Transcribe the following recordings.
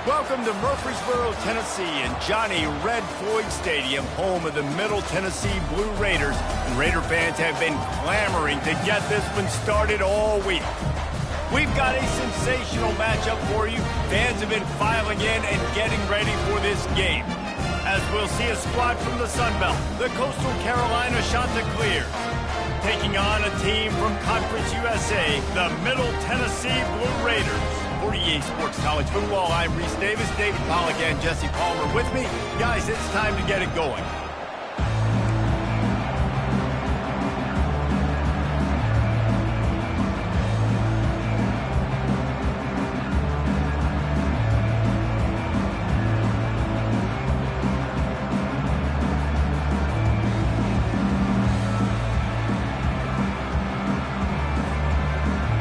Welcome to Murfreesboro, Tennessee, and Johnny Red Floyd Stadium, home of the Middle Tennessee Blue Raiders. And Raider fans have been clamoring to get this one started all week. We've got a sensational matchup for you. Fans have been filing in and getting ready for this game. As we'll see a squad from the Sun Belt, the Coastal Carolina Chanticleers, taking on a team from Conference USA, the Middle Tennessee Blue Raiders. For EA Sports College Football, I'm Reese Davis, David Pollack, and Jesse Palmer with me. Guys, it's time to get it going.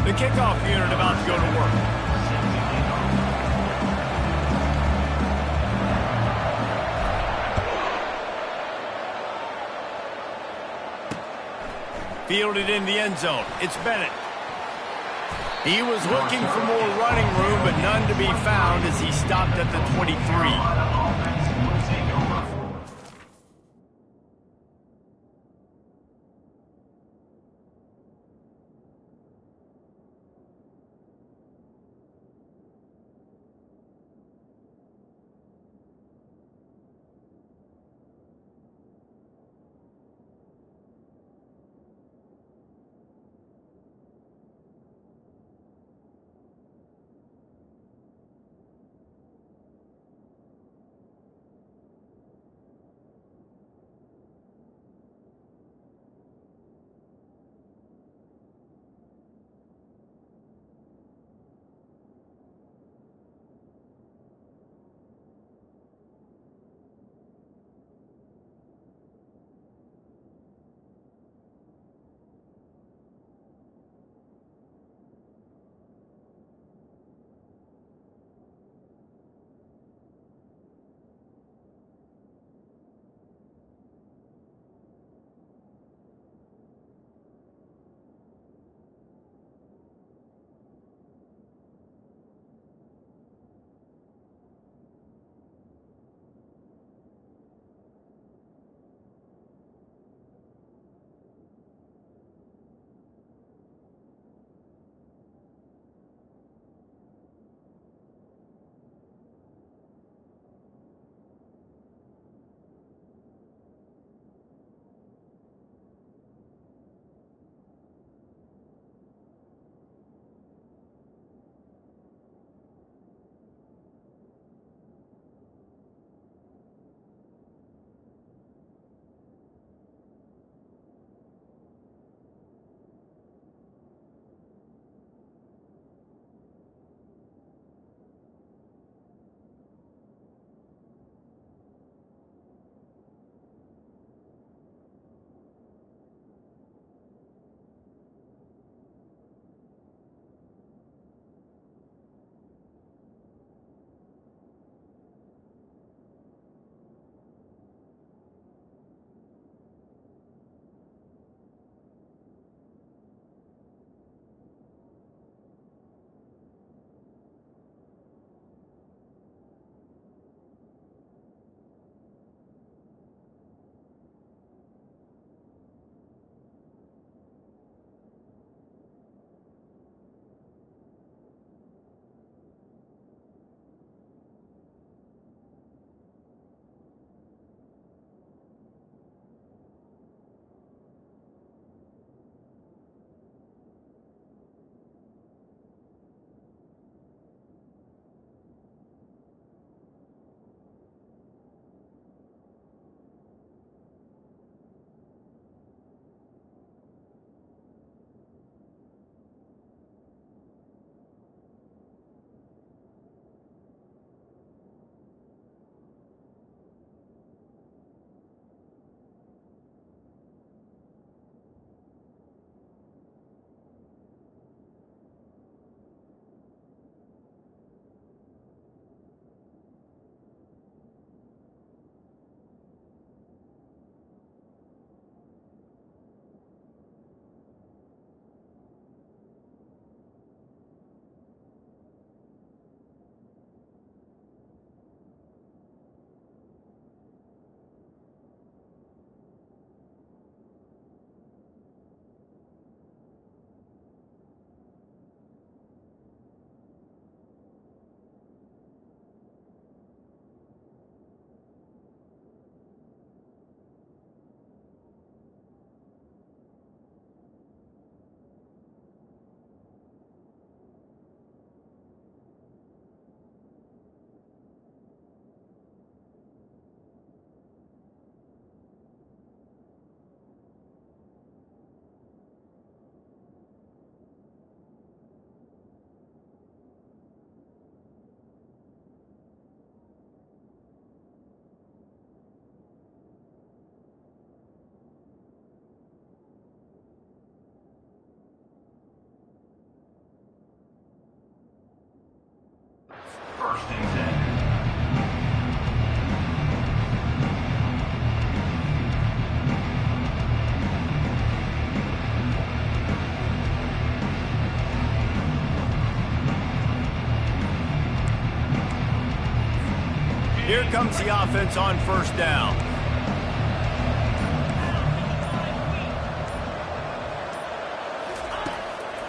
The kickoff unit about to go to work. Fielded in the end zone. It's Bennett. He was looking for more running room, but none to be found as he stopped at the 23. Here comes the offense on first down.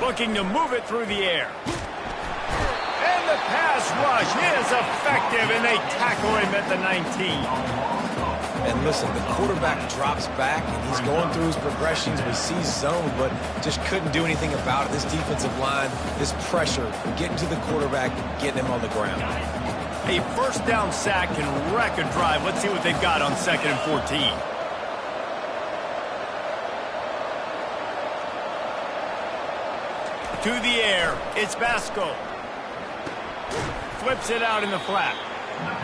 Looking to move it through the air. And the pass rush is effective, and they tackle him at the 19. And listen, the quarterback drops back, and he's going through his progressions. We see zone, but just couldn't do anything about it. This defensive line, this pressure, getting to the quarterback, getting him on the ground. A first down sack can wreck a drive. Let's see what they've got on 2nd and 14. To the air, it's Vasco. Flips it out in the flat.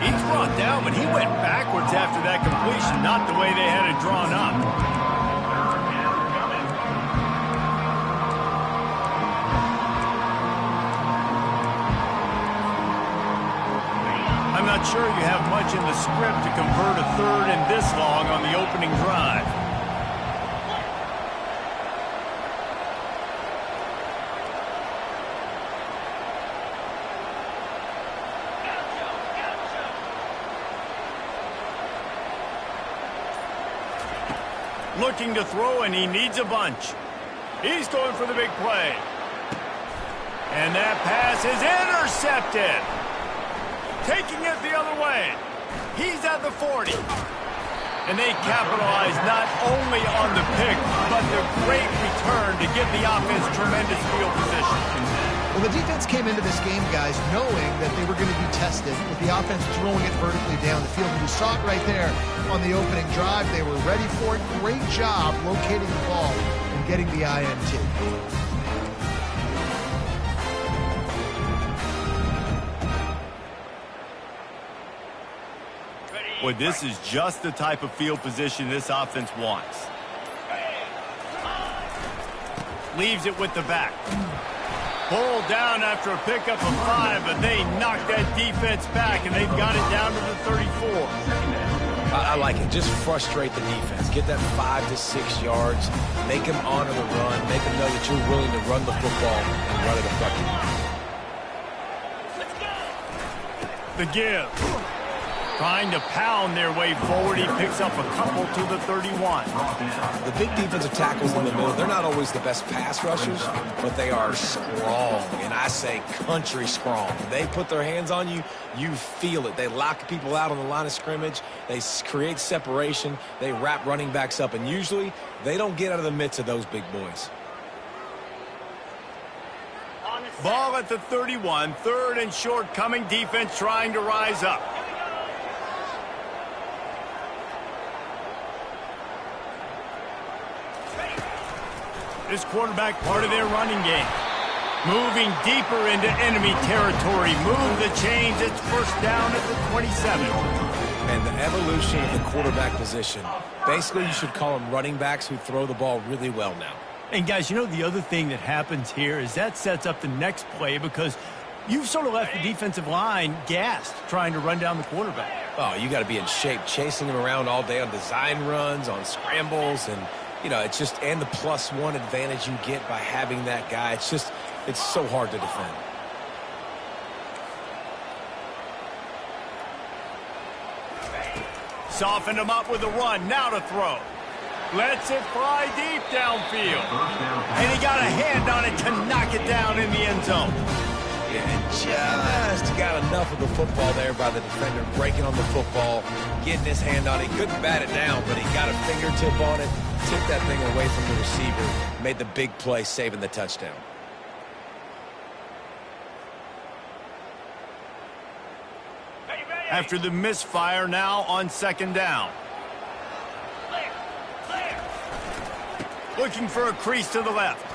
He's brought down, but he went backwards after that completion, not the way they had it drawn up. I'm not sure you have much in the script to convert a third and this long on the opening drive. Looking to throw, and he needs a bunch. He's going for the big play. And that pass is intercepted. Taking it the other way. He's at the 40. And they capitalize not only on the pick, but the great return to give the offense tremendous field position. Well, the defense came into this game, guys, knowing that they were going to be tested with the offense throwing it vertically down the field. And you saw it right there on the opening drive. They were ready for it. Great job locating the ball and getting the INT. Boy, this is just the type of field position this offense wants. Leaves it with the back. Pulled down after a pickup of 5, but they knocked that defense back, and they've got it down to the 34. I like it. Just frustrate the defense. Get that 5 to 6 yards. Make them honor the run. Make them know that you're willing to run the football and run it effectively. The give. Trying to pound their way forward. He picks up a couple to the 31. The big defensive tackles in the middle, they're not always the best pass rushers, but they are strong, and I say country strong. When they put their hands on you, you feel it. They lock people out on the line of scrimmage. They create separation. They wrap running backs up, and usually they don't get out of the midst of those big boys. Ball at the 31, 3rd and short coming. Defense trying to rise up. This quarterback part of their running game. Moving deeper into enemy territory. Move the chains. It's first down at the 27. And the evolution of the quarterback position. Basically, you should call them running backs who throw the ball really well now. And, guys, you know the other thing that happens here is that sets up the next play because you've sort of left the defensive line gassed trying to run down the quarterback. Oh, you got to be in shape, chasing him around all day on design runs, on scrambles, and you know, it's just, and the +1 advantage you get by having that guy. It's just, it's so hard to defend. Softened him up with a run. Now to throw. Lets it fly deep downfield. And he got a hand on it to knock it down in the end zone. Yeah, and just got enough of the football there by the defender, breaking on the football, getting his hand on it. He couldn't bat it down, but he got a fingertip on it, tipped that thing away from the receiver, made the big play, saving the touchdown. After the misfire, now on 2nd down. Looking for a crease to the left.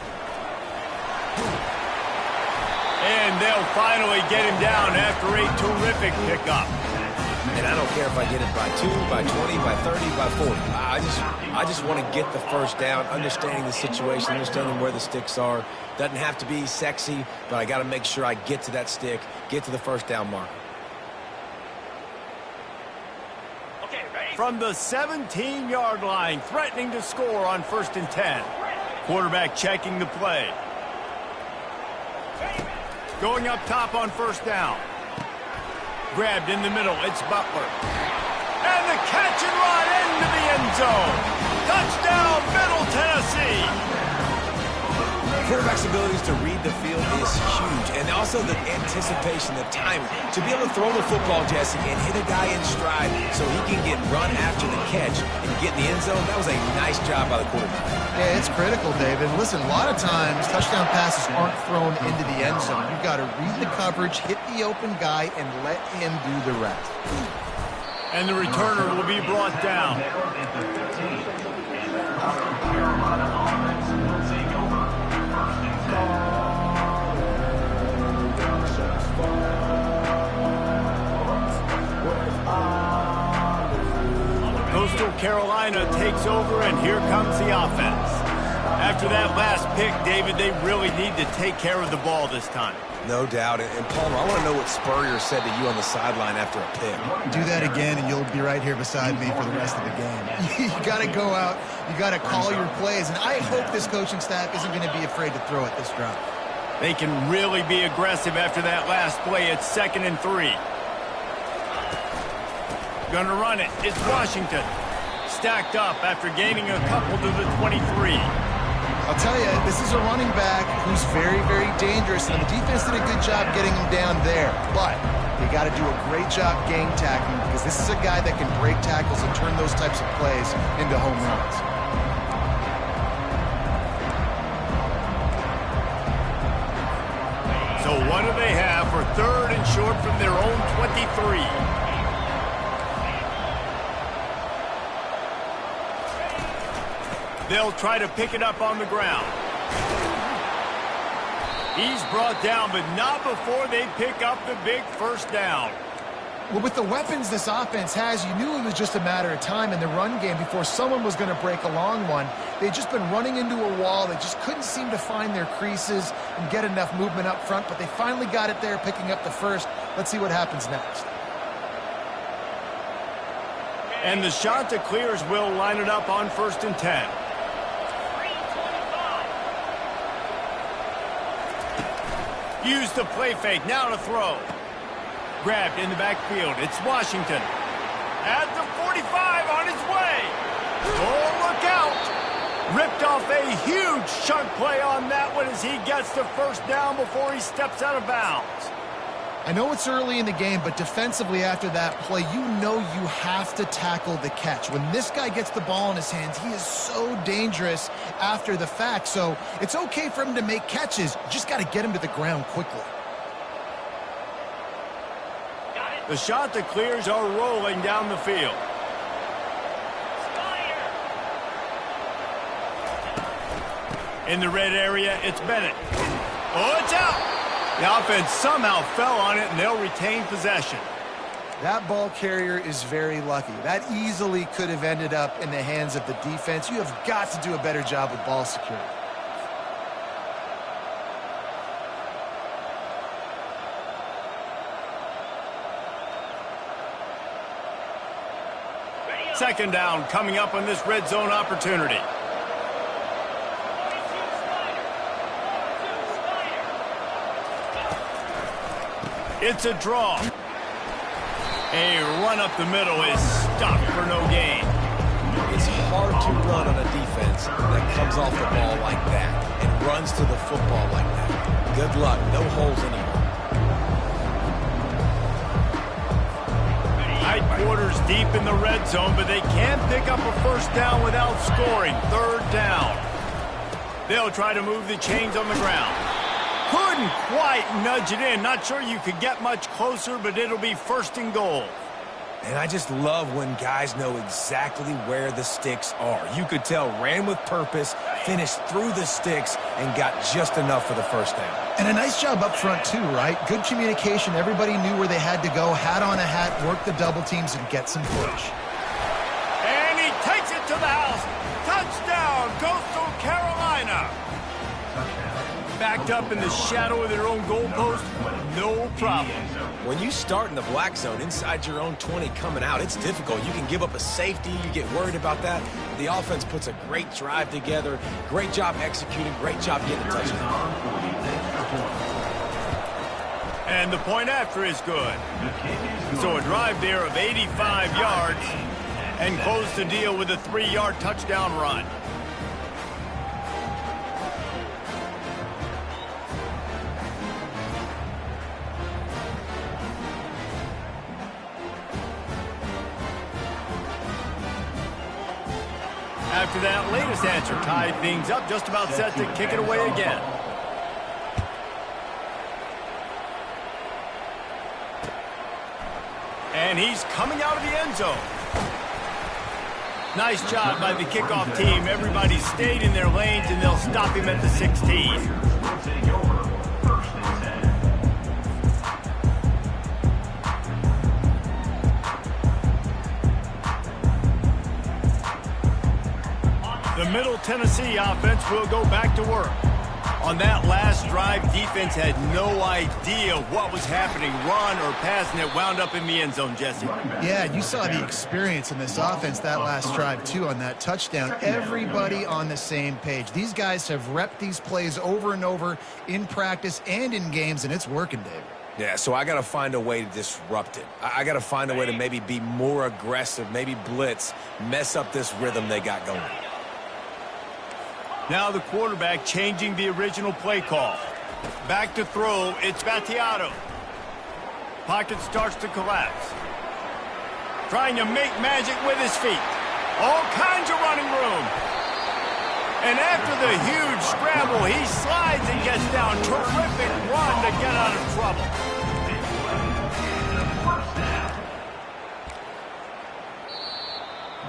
And they'll finally get him down after a terrific pickup. And I don't care if I get it by 2, by 20, by 30, by 40. I just want to get the first down, understanding the situation, understanding where the sticks are. Doesn't have to be sexy, but I got to make sure I get to that stick, get to the first down marker. From the 17-yard line, threatening to score on 1st and 10. Quarterback checking the play. Going up top on 1st down. Grabbed in the middle, it's Butler. And the catch and run into the end zone. Touchdown, Middle Tennessee. Quarterback's abilities to read the field is huge, and also the anticipation, the timing. To be able to throw the football, Jesse, and hit a guy in stride so he can get run after the catch and get in the end zone, that was a nice job by the quarterback. Yeah, it's critical, David. Listen, a lot of times touchdown passes aren't thrown into the end zone. You've got to read the coverage, hit the open guy, and let him do the rest. And the returner will be brought down. Coastal Carolina takes over, and here comes the offense. After that last pick, David, they really need to take care of the ball this time. No doubt. And Palmer, I want to know what Spurrier said to you on the sideline after a pick. Do that again, and you'll be right here beside me for the rest of the game. You got to go out. You got to call your plays, and I hope this coaching staff isn't going to be afraid to throw it this drive. They can really be aggressive after that last play. It's 2nd and 3. Gonna run it. It's Washington. Stacked up after gaining a couple to the 23. I'll tell you, this is a running back who's very, very dangerous, and the defense did a good job getting him down there. But you got to do a great job game tackling, because this is a guy that can break tackles and turn those types of plays into home runs. So what do they have for 3rd and short from their own 23? They'll try to pick it up on the ground. He's brought down, but not before they pick up the big first down. Well, with the weapons this offense has, you knew it was just a matter of time in the run game before someone was going to break a long one. They'd just been running into a wall. They just couldn't seem to find their creases and get enough movement up front, but they finally got it there, picking up the first. Let's see what happens next. And the shot to clears will line it up on 1st and 10. Use the play fake, now to throw. Grabbed in the backfield, it's Washington. At the 45, on his way. Oh, look out. Ripped off a huge chunk play on that one as he gets the first down before he steps out of bounds. I know it's early in the game, but defensively after that play, you know you have to tackle the catch. When this guy gets the ball in his hands, he is so dangerous after the fact. So it's okay for him to make catches. You just got to get him to the ground quickly. The shot that clears are rolling down the field. In the red area, it's Bennett. Oh, it's out! The offense somehow fell on it, and they'll retain possession. That ball carrier is very lucky. That easily could have ended up in the hands of the defense. You have got to do a better job with ball security. Second down coming up on this red zone opportunity. It's a draw. A run up the middle is stopped for no gain. It's hard to run on a defense that comes off the ball like that and runs to the football like that. Good luck. No holes anymore. High quarters deep in the red zone, but they can't pick up a first down without scoring. 3rd down. They'll try to move the chains on the ground. Couldn't quite nudge it in. Not sure you could get much closer, but it'll be 1st and goal. And I just love when guys know exactly where the sticks are. You could tell ran with purpose, finished through the sticks, and got just enough for the first down. And a nice job up front, too, right? Good communication. Everybody knew where they had to go, hat on a hat, work the double teams, and get some push. And he takes it to the house. Touchdown, Coastal Carolina. Backed up in the shadow of their own goalpost, no problem. When you start in the black zone inside your own 20 coming out, it's difficult. You can give up a safety. You get worried about that. The offense puts a great drive together. Great job executing. Great job getting a touchdown. And the point after is good. So a drive there of 85 yards and close the deal with a 3-yard touchdown run. After that latest answer tied things up, just about set to kick it away again. And he's coming out of the end zone. Nice job by the kickoff team. Everybody stayed in their lanes, and they'll stop him at the 16. The Middle Tennessee offense will go back to work. On that last drive, defense had no idea what was happening, run or pass, and it wound up in the end zone, Jesse. Yeah, you saw the experience in this offense that last drive, too, on that touchdown. Everybody on the same page. These guys have repped these plays over and over in practice and in games, and it's working, David. Yeah, so I got to find a way to disrupt it. I got to find a way to maybe be more aggressive, maybe blitz, mess up this rhythm they got going. Now the quarterback changing the original play call. Back to throw, it's Battiato. Pocket starts to collapse. Trying to make magic with his feet. All kinds of running room. And after the huge scramble, he slides and gets down. Terrific run to get out of trouble.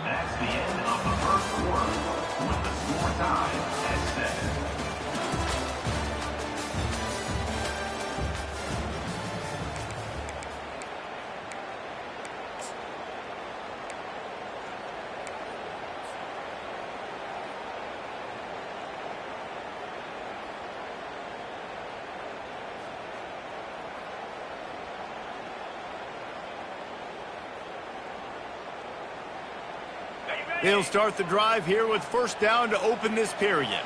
That's the end of the first quarter with the score tied at 7. They'll start the drive here with first down to open this period.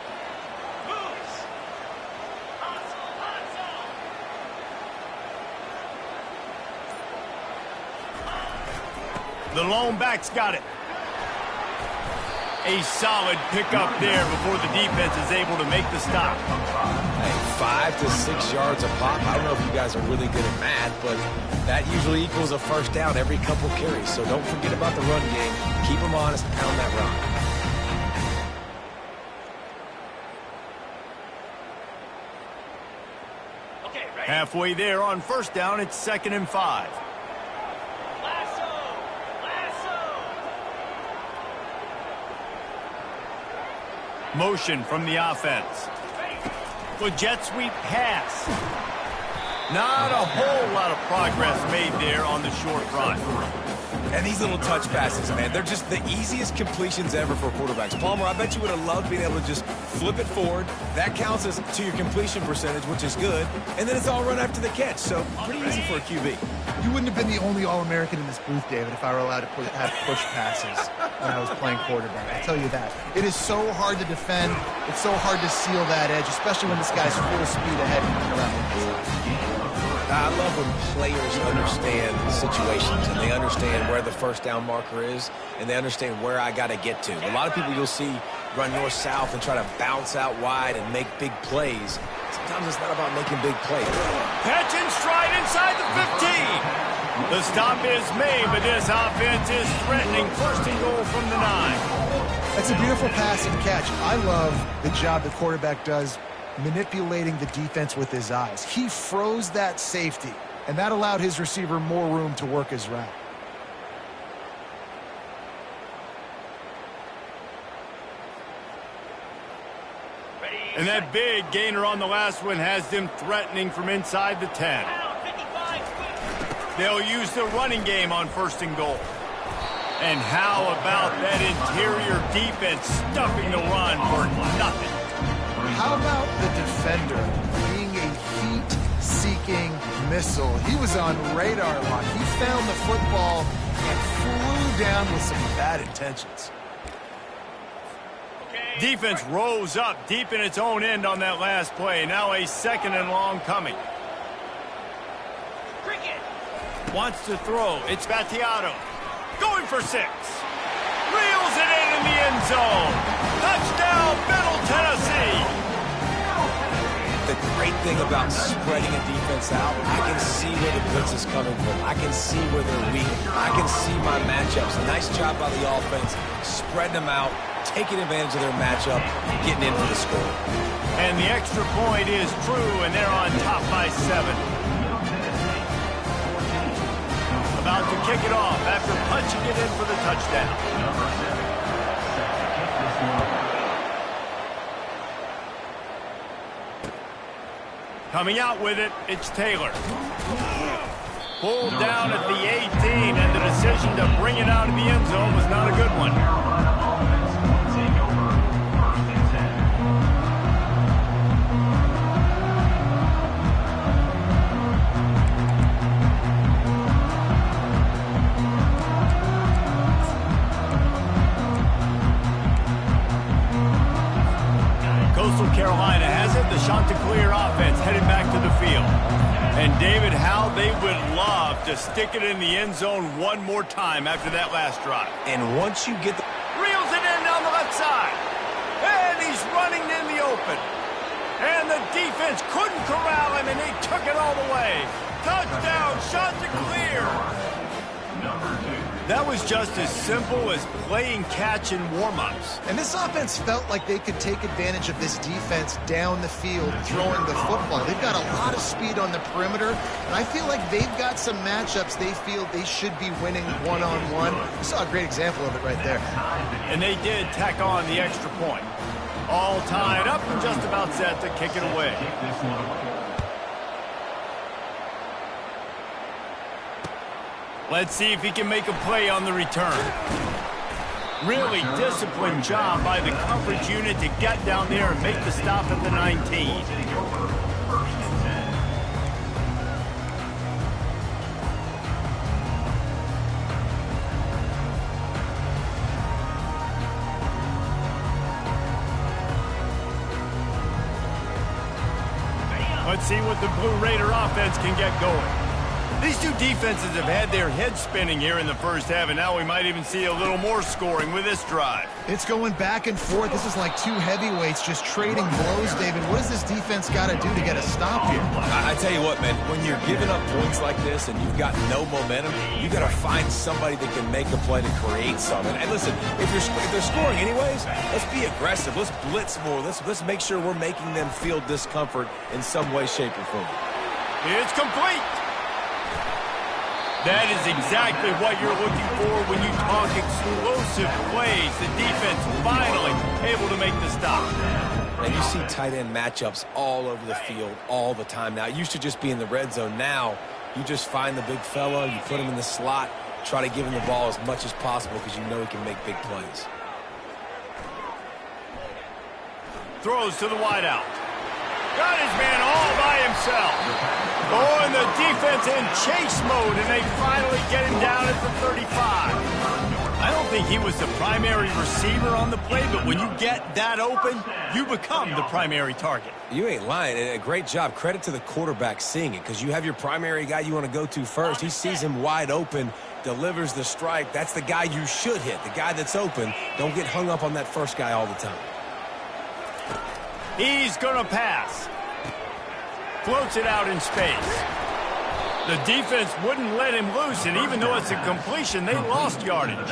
The lone back's got it. A solid pickup there before the defense is able to make the stop. Hey, 5 to 6 yards a pop. I don't know if you guys are really good at math, but that usually equals a first down every couple carries. So don't forget about the run game. Keep them honest, pound that rock. Halfway there on first down, it's 2nd and 5. Motion from the offense. With jet sweep pass. Not a whole lot of progress made there on the short run. And these little touch passes, man, they're just the easiest completions ever for quarterbacks. Palmer, I bet you would have loved being able to just flip it forward. That counts as to your completion percentage, which is good. And then it's all run after the catch, so pretty easy for a QB. You wouldn't have been the only All-American in this booth, David, if I were allowed to have push passes when I was playing quarterback. I'll tell you that. It is so hard to defend. It's so hard to seal that edge, especially when this guy's full speed ahead and coming around the inside. I love when players understand situations and they understand where the first down marker is and they understand where I got to get to. A lot of people you'll see run north-south and try to bounce out wide and make big plays. Sometimes it's not about making big plays. Catch and stride inside the 15. The stop is made, but this offense is threatening. 1st and goal from the 9. That's a beautiful pass and catch. I love the job the quarterback does manipulating the defense with his eyes. He froze that safety, and that allowed his receiver more room to work his route. And that big gainer on the last one has them threatening from inside the 10. They'll use the running game on 1st and goal. And how about that interior defense stuffing the run for nothing? How about the defender being a heat-seeking missile? He was on radar lock. He found the football and flew down with some bad intentions. Defense rose up deep in its own end on that last play. Now a 2nd and long coming. Wants to throw. It's Battiato. Going for 6. Reels it in the end zone. Touchdown, Middle Tennessee. The great thing about spreading a defense out, I can see where the blitz is coming from. I can see where they're weak. I can see my matchups. Nice job by the offense, spreading them out, taking advantage of their matchup, getting in for the score. And the extra point is true, and they're on top by 7. About to kick it off after punching it in for the touchdown. Coming out with it, it's Taylor. Pulled down at the 18, and the decision to bring it out of the end zone was not a good one. Carolina has it. The Chanticleer offense headed back to the field. And David, how they would love to stick it in the end zone one more time after that last drive. And once you get the... Reels it in down the left side. And he's running in the open. And the defense couldn't corral him, and they took it all the way. Touchdown, Chanticleer. That was just as simple as playing catch in warm-ups. And this offense felt like they could take advantage of this defense down the field, throwing the football. They've got a lot of speed on the perimeter, and I feel like they've got some matchups they feel they should be winning one-on-one. You saw a great example of it right there. And they did tack on the extra point. All tied up and just about set to kick it away. Let's see if he can make a play on the return. Really disciplined job by the coverage unit to get down there and make the stop at the 19. Let's see what the Blue Raider offense can get going. These two defenses have had their heads spinning here in the first half, and now we might even see a little more scoring with this drive. It's going back and forth. This is like two heavyweights just trading blows, David. What does this defense got to do to get a stop here? I tell you what, man, when you're giving up points like this and you've got no momentum, you got to find somebody that can make a play to create something. And listen, if they're scoring anyways, let's be aggressive. Let's blitz more. Let's make sure we're making them feel discomfort in some way, shape, or form. It's complete. That is exactly what you're looking for when you talk explosive plays. The defense finally able to make the stop. And you see tight end matchups all over the field all the time now. It used to just be in the red zone. Now you just find the big fella, you put him in the slot, try to give him the ball as much as possible because you know he can make big plays. Throws to the wideout. Got his man all by himself. Oh, and the defense in chase mode, and they finally get him down at the 35. I don't think he was the primary receiver on the play, but when you get that open, you become the primary target. You ain't lying. A great job. Credit to the quarterback seeing it, because you have your primary guy you want to go to first. He sees him wide open, delivers the strike. That's the guy you should hit, the guy that's open. Don't get hung up on that first guy all the time. He's going to pass. Floats it out in space. The defense wouldn't let him loose, and even though it's a completion, they lost yardage.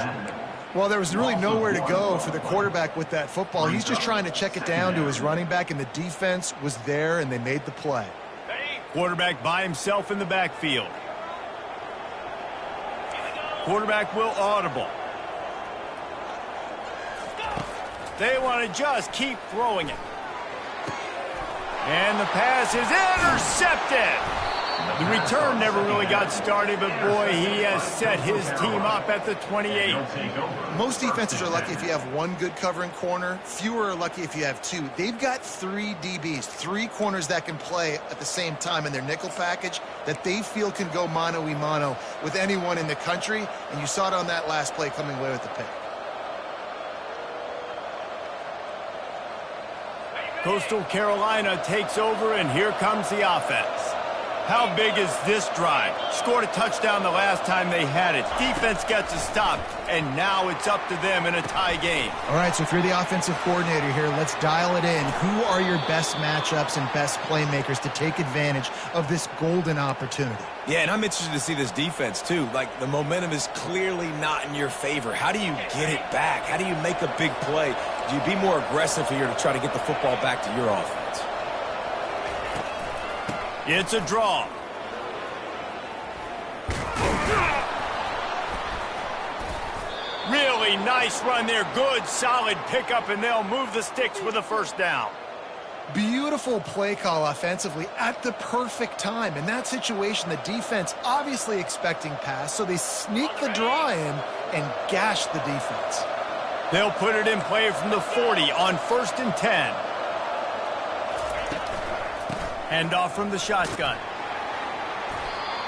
Well, there was really nowhere to go for the quarterback with that football. He's just trying to check it down to his running back, and the defense was there, and they made the play. Quarterback by himself in the backfield. Quarterback will audible. They want to just keep throwing it. And the pass is intercepted. The return never really got started, but boy, he has set his team up at the 28. Most defenses are lucky if you have one good covering corner. Fewer are lucky if you have two. They've got three DBs, three corners that can play at the same time in their nickel package that they feel can go mano-a-mano with anyone in the country. And you saw it on that last play coming away with the pick. Coastal Carolina takes over, and here comes the offense. How big is this drive? Scored a touchdown the last time they had it. Defense gets a stop, and now it's up to them in a tie game. All right, so if you're the offensive coordinator here, let's dial it in. Who are your best matchups and best playmakers to take advantage of this golden opportunity? Yeah, and I'm interested to see this defense, too. Like, the momentum is clearly not in your favor. How do you get it back? How do you make a big play? Do you be more aggressive here to try to get the football back to your offense? It's a draw. Really nice run there. Good, solid pickup, and they'll move the sticks with a first down. Beautiful play call offensively at the perfect time. In that situation, the defense obviously expecting pass, so they sneak the draw in and gash the defense. They'll put it in play from the 40 on 1st and 10. Handoff from the shotgun.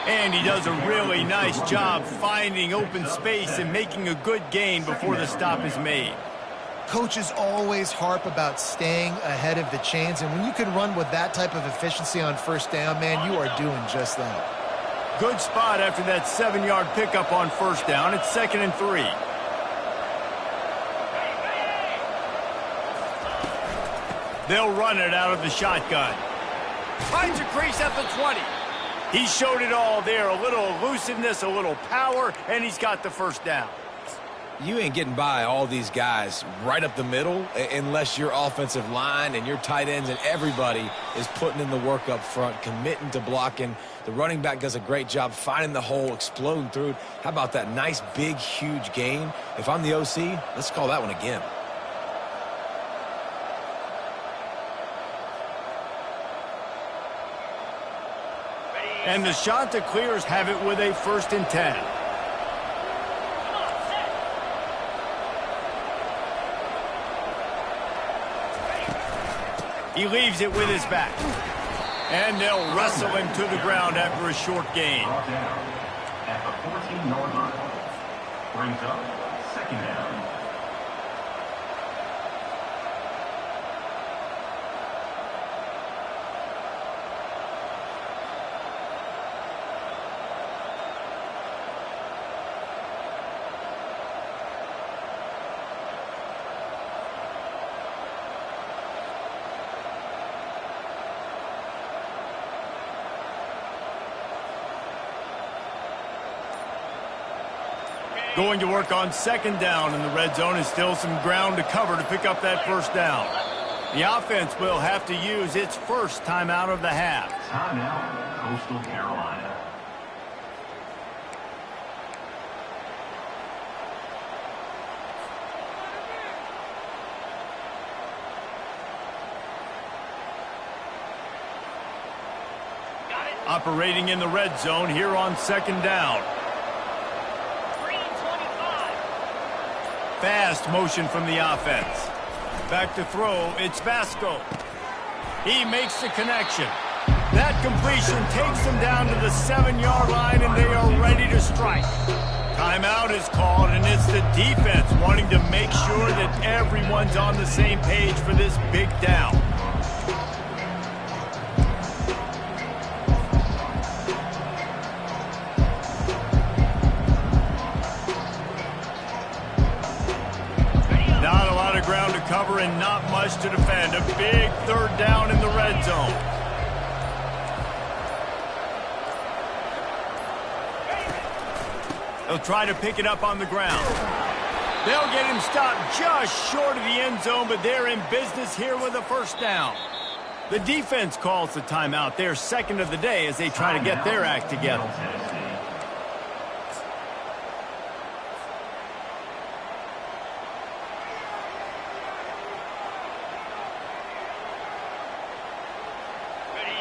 And he does a really nice job finding open space and making a good gain before the stop is made. Coaches always harp about staying ahead of the chains, and when you can run with that type of efficiency on first down, man, you are doing just that. Good spot after that 7-yard pickup on first down. It's 2nd and 3. They'll run it out of the shotgun. Finds a crease at the 20. He showed it all there. A little elusiveness, a little power, and he's got the first down. You ain't getting by all these guys right up the middle unless your offensive line and your tight ends and everybody is putting in the work up front, committing to blocking. The running back does a great job finding the hole, exploding through it. How about that nice, big, huge gain? If I'm the OC, let's call that one again. And the Chanticleers have it with a 1st and 10. He leaves it with his back. And they'll wrestle him to the ground after a short gain. Brought down at the 14-yard line. Brings up 2nd down. Going to work on 2nd down in the red zone, and still some ground to cover to pick up that first down. The offense will have to use its first timeout of the half. Timeout, Coastal Carolina. Operating in the red zone here on 2nd down. Fast motion from the offense. Back to throw, it's Vasco. He makes the connection. That completion takes them down to the 7-yard line, and they are ready to strike. Timeout is called, and it's the defense wanting to make sure that everyone's on the same page for this big down. Ground to cover and not much to defend. A big 3rd down in the red zone. They'll try to pick it up on the ground. They'll get him stopped just short of the end zone, but they're in business here with a first down. The defense calls the timeout. They're 2nd of the day as they try to get their act together.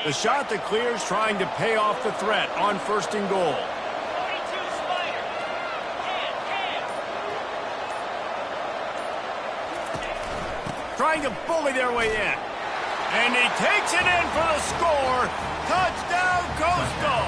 The Chanticleers trying to pay off the threat on 1st and goal. Trying to bully their way in. And he takes it in for the score. Touchdown, Coastal.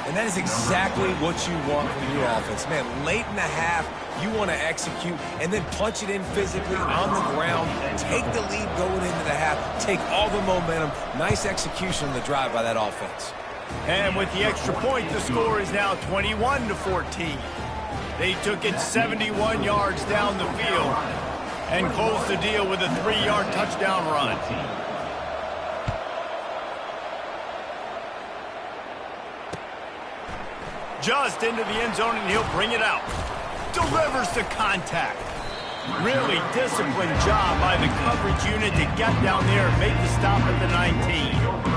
And And that is exactly what you want from your offense. Man, late in the half, you want to execute and then punch it in physically on the ground, take the lead going into the half, take all the momentum. Nice execution on the drive by that offense. And with the extra point, the score is now 21-14. They took it 71 yards down the field and closed the deal with a 3-yard touchdown run. Just into the end zone, and he'll bring it out. Delivers the contact. Really disciplined job by the coverage unit to get down there and make the stop at the 19.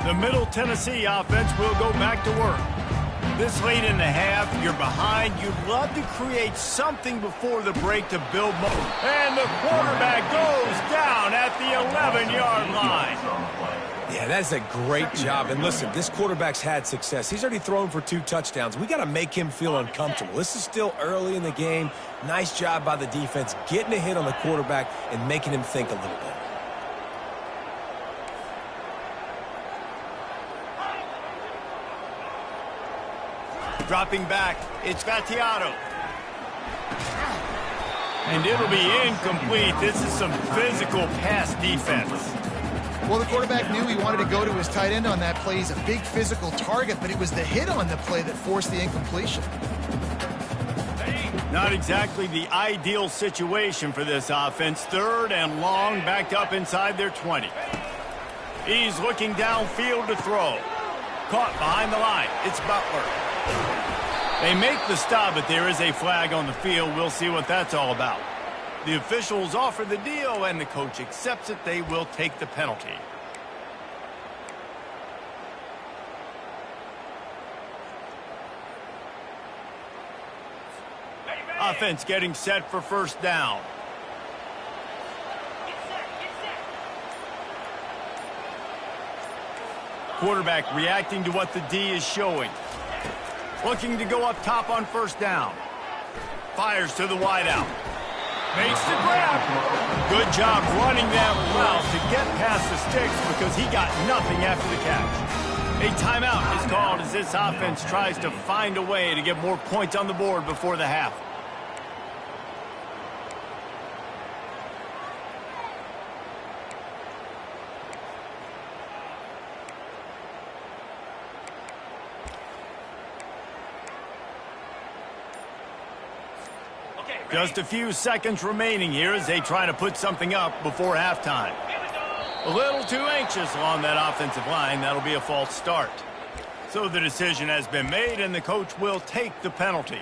The Middle Tennessee offense will go back to work. This late in the half, you're behind. You'd love to create something before the break to build momentum. And the quarterback goes down at the 11-yard line. Yeah, that's a great job. And listen, this quarterback's had success. He's already thrown for 2 touchdowns. We got to make him feel uncomfortable. This is still early in the game. Nice job by the defense, getting a hit on the quarterback and making him think a little bit. Dropping back, it's Vattiato. And it'll be incomplete. This is some physical pass defense. Well, the quarterback knew he wanted to go to his tight end on that play. He's a big physical target, but it was the hit on the play that forced the incompletion. Not exactly the ideal situation for this offense. 3rd and long, backed up inside their 20. He's looking downfield to throw. Caught behind the line. It's Butler. They make the stop, but there is a flag on the field. We'll see what that's all about. The officials offer the deal, and the coach accepts it. They will take the penalty. Offense getting set for first down. Quarterback reacting to what the D is showing. Looking to go up top on first down. Fires to the wideout. Makes the grab. Good job running that route to get past the sticks because he got nothing after the catch. A timeout is called as this offense tries to find a way to get more points on the board before the half. Just a few seconds remaining here as they try to put something up before halftime. A little too anxious along that offensive line. That'll be a false start. So the decision has been made, and the coach will take the penalty.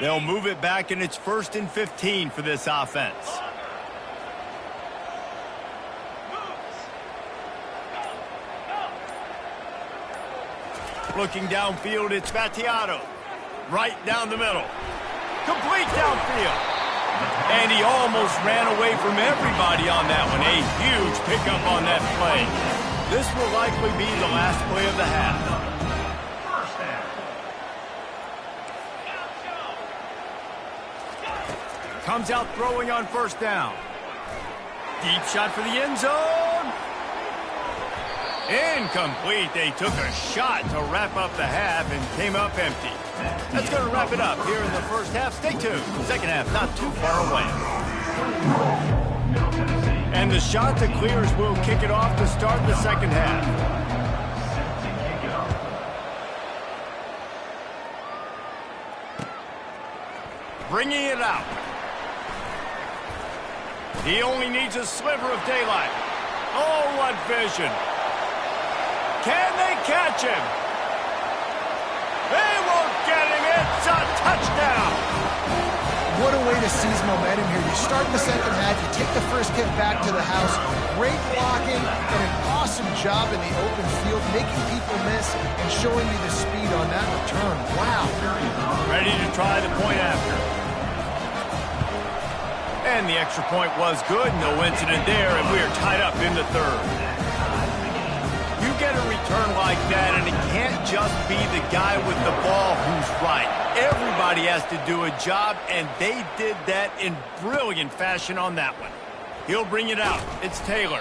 They'll move it back, and it's 1st and 15 for this offense. Looking downfield, it's Vattiato. Right down the middle. Complete downfield. And he almost ran away from everybody on that one. A huge pickup on that play. This will likely be the last play of the half. Comes out throwing on first down. Deep shot for the end zone. Incomplete. They took a shot to wrap up the half and came up empty. That's going to wrap it up here in the first half. Stay tuned. Second half not too far away. And the shot that clears will kick it off to start the second half. Bringing it out. He only needs a sliver of daylight. Oh, what vision. Can they catch him? They won't get him. It's a touchdown. What a way to seize momentum here. You start the second half, you take the first hit back to the house. Great blocking and an awesome job in the open field, making people miss and showing you the speed on that return. Wow. Ready to try the point after. And the extra point was good. No incident there, and we are tied up in the third. You get a return like that, and it can't just be the guy with the ball who's right. Everybody has to do a job, and they did that in brilliant fashion on that one. He'll bring it out. It's Taylor.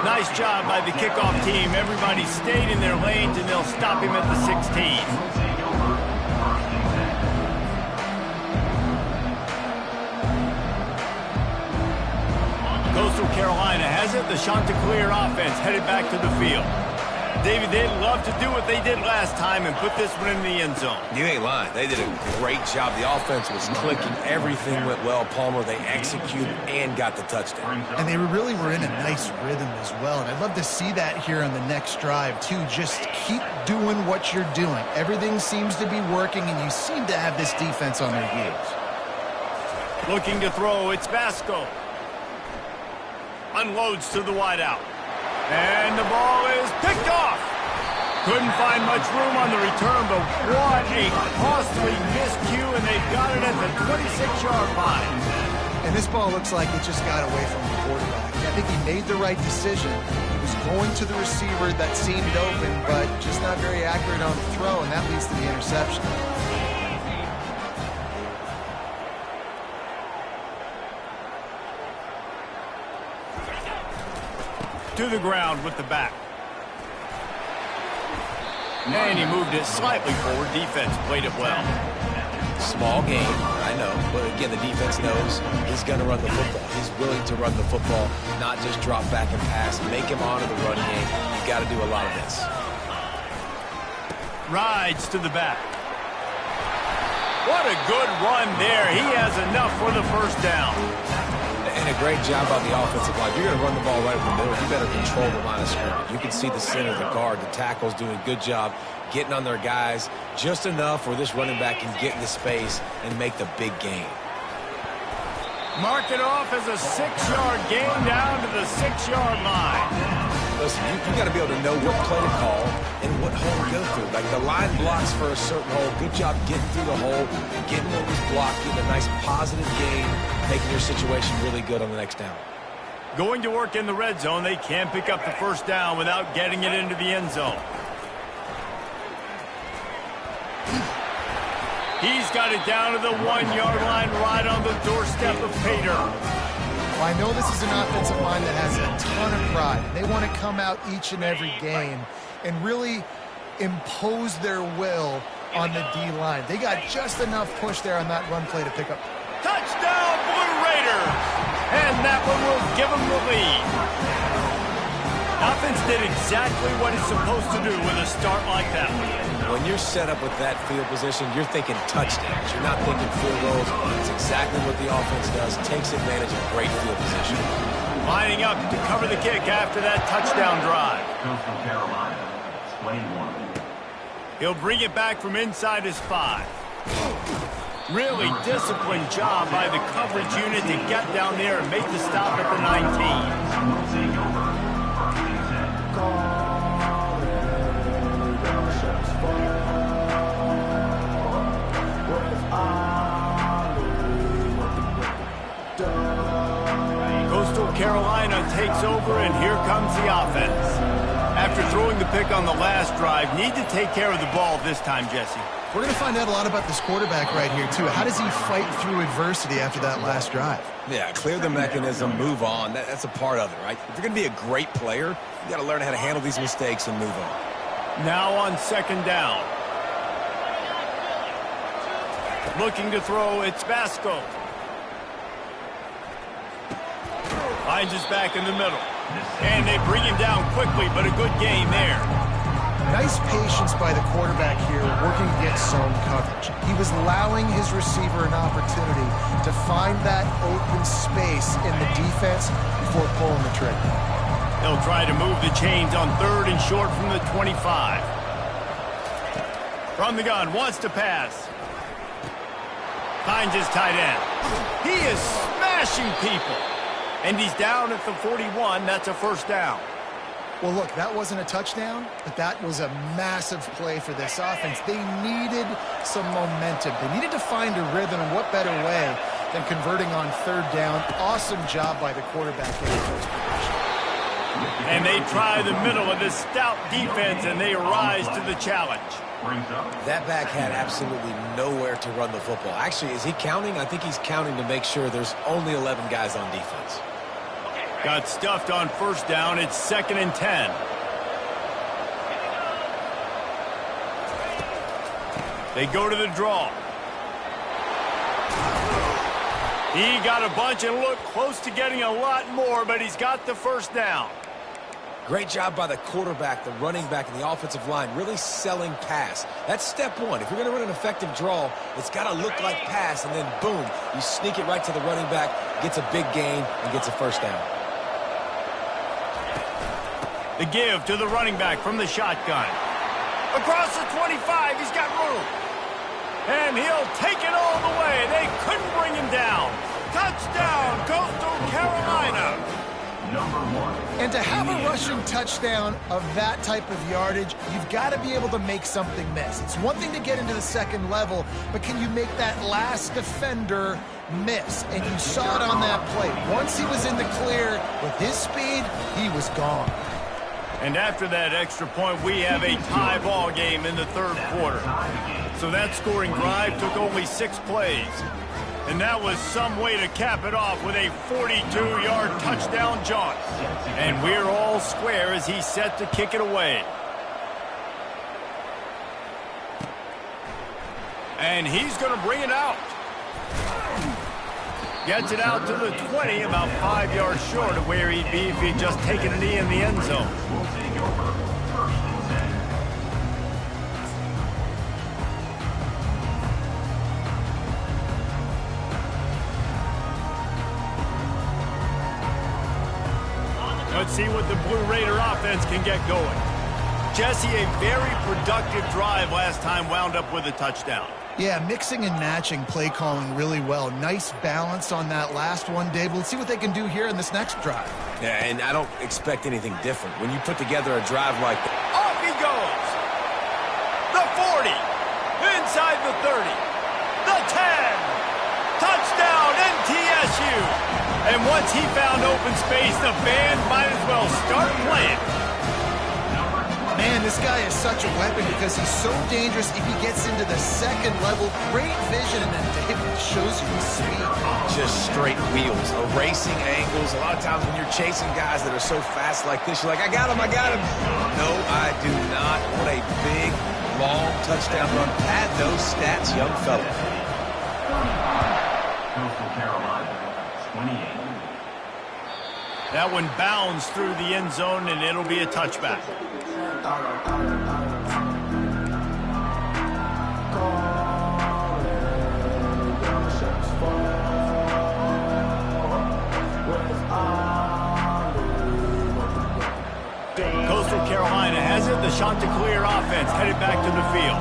Nice job by the kickoff team. Everybody stayed in their lanes, and they'll stop him at the 16. Coastal Carolina has it. The Chanticleer offense headed back to the field. David, they'd love to do what they did last time and put this one in the end zone. You ain't lying. They did a great job. The offense was clicking. Everything went well. Palmer, they executed and got the touchdown. And they really were in a nice rhythm as well. And I'd love to see that here on the next drive, too. Just keep doing what you're doing. Everything seems to be working, and you seem to have this defense on their heels. Looking to throw, it's Vasco. Unloads to the wideout. And the ball is picked off. Couldn't find much room on the return, but what a costly miscue, and they've got it at the 26-yard line. And this ball looks like it just got away from the quarterback. I think he made the right decision. He was going to the receiver that seemed open, but just not very accurate on the throw, and that leads to the interception. To the ground with the back. And he moved it slightly forward. Defense played it well. Small game, I know. But again, the defense knows he's going to run the football. He's willing to run the football, not just drop back and pass. Make him honor the running game. You've got to do a lot of this. Rides to the back. What a good run there. He has enough for the first down. And a great job by the offensive line. You're going to run the ball right in the middle. You better control the line of scrimmage. You can see the center, the guard, the tackle's doing a good job getting on their guys just enough where this running back can get into space and make the big gain. Mark it off as a 6-yard gain down to the 6-yard line. Listen, you got to be able to know what play to call and what hole to go through. Like the line blocks for a certain hole. Good job getting through the hole, getting what was blocked, getting a nice positive gain, making your situation really good on the next down. Going to work in the red zone, they can pick up the first down without getting it into the end zone. He's got it down to the 1-yard line right on the doorstep of Pater. Well, I know this is an offensive line that has a ton of pride. They want to come out each and every game and really impose their will on the D-line. They got just enough push there on that run play to pick up. Touchdown, Blue Raiders! And that one will give them the lead. Offense did exactly what it's supposed to do with a start like that one. When you're set up with that field position, you're thinking touchdowns. You're not thinking field goals. It's exactly what the offense does. Takes advantage of great field position. Lining up to cover the kick after that touchdown drive. Coastal Carolina, 21. He'll bring it back from inside his 5. Really disciplined job by the coverage unit to get down there and make the stop at the 19. Coastal Carolina takes over, and here comes the offense. After throwing the pick on the last drive, need to take care of the ball this time, Jesse. We're going to find out a lot about this quarterback right here, too. How does he fight through adversity after that last drive? Yeah, clear the mechanism, move on. That's a part of it, right? If you're going to be a great player, you got to learn how to handle these mistakes and move on. Now on second down. Looking to throw, it's Vasco. Finds his back in the middle. And they bring him down quickly, but a good game there. Nice patience by the quarterback here, working against zone coverage. He was allowing his receiver an opportunity to find that open space in the defense before pulling the trigger. They'll try to move the chains on 3rd and short from the 25. From the gun, wants to pass. Finds his tight end. He is smashing people. And he's down at the 41. That's a first down. Well, look, that wasn't a touchdown, but that was a massive play for this offense. They needed some momentum. They needed to find a rhythm, and what better way than converting on third down. Awesome job by the quarterback getting first position. And they try the middle of this stout defense, and they rise to the challenge. That back had absolutely nowhere to run the football. Actually, is he counting? I think he's counting to make sure there's only 11 guys on defense. Got stuffed on first down. It's 2nd and 10. They go to the draw. He got a bunch and looked close to getting a lot more, but he's got the first down. Great job by the quarterback, the running back, and the offensive line, really selling pass. That's step one. If you're going to run an effective draw, it's got to look like pass, and then boom, you sneak it right to the running back, gets a big gain, and gets a first down. The give to the running back from the shotgun. Across the 25, he's got room. And he'll take it all the way. They couldn't bring him down. Touchdown, Coastal Carolina. Number 1. And to have a rushing touchdown of that type of yardage, you've got to be able to make something miss. It's one thing to get into the second level, but can you make that last defender miss? And you saw it on that play. Once he was in the clear with his speed, he was gone. And after that extra point, we have a tie ball game in the third quarter. So that scoring drive took only 6 plays. And that was some way to cap it off with a 42-yard touchdown jaunt. And we're all square as he's set to kick it away. And he's going to bring it out. Gets it out to the 20, about 5 yards short of where he'd be if he'd just taken a knee in the end zone. We'll take over 1st and 10. Let's see what the Blue Raider offense can get going. Jesse, a very productive drive last time wound up with a touchdown. Yeah, mixing and matching play calling really well. Nice balance on that last one, Dave. Let's see what they can do here in this next drive. Yeah, and I don't expect anything different. When you put together a drive like that. Off he goes. The 40. Inside the 30. The 10. Touchdown, NTSU. And once he found open space, the band might as well start playing. Man, this guy is such a weapon because he's so dangerous if he gets into the second level. Great vision, and then David shows you his speed. Just straight wheels, erasing angles. A lot of times when you're chasing guys that are so fast like this, you're like, I got him, I got him. No, I do not. What a big, long touchdown run. Pad those stats, young fella. Coastal Carolina, 28. That one bounds through the end zone, and it'll be a touchback. Coastal Carolina has it. The Chanticleer offense headed back to the field.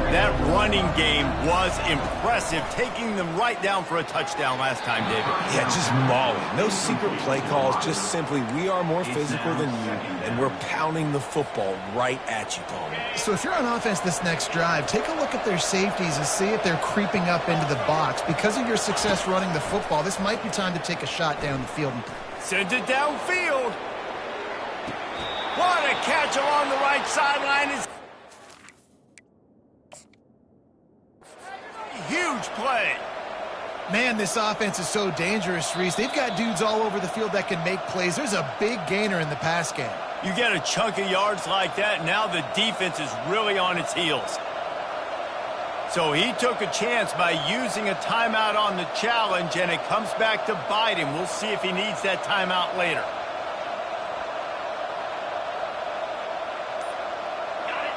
That running game was impressive, taking them right down for a touchdown last time, David. Yeah, just mauling. No secret play calls, just simply we are more physical than you, and we're pounding the football right at you, Palmer. So if you're on offense this next drive, take a look at their safeties and see if they're creeping up into the box. Because of your success running the football, this might be time to take a shot down the field. Send it downfield. What a catch along the right sideline. Is huge play. Man, this offense is so dangerous, Reese. They've got dudes all over the field that can make plays. There's a big gainer in the pass game. You get a chunk of yards like that, now the defense is really on its heels. So he took a chance by using a timeout on the challenge, and it comes back to bite him. We'll see if he needs that timeout later.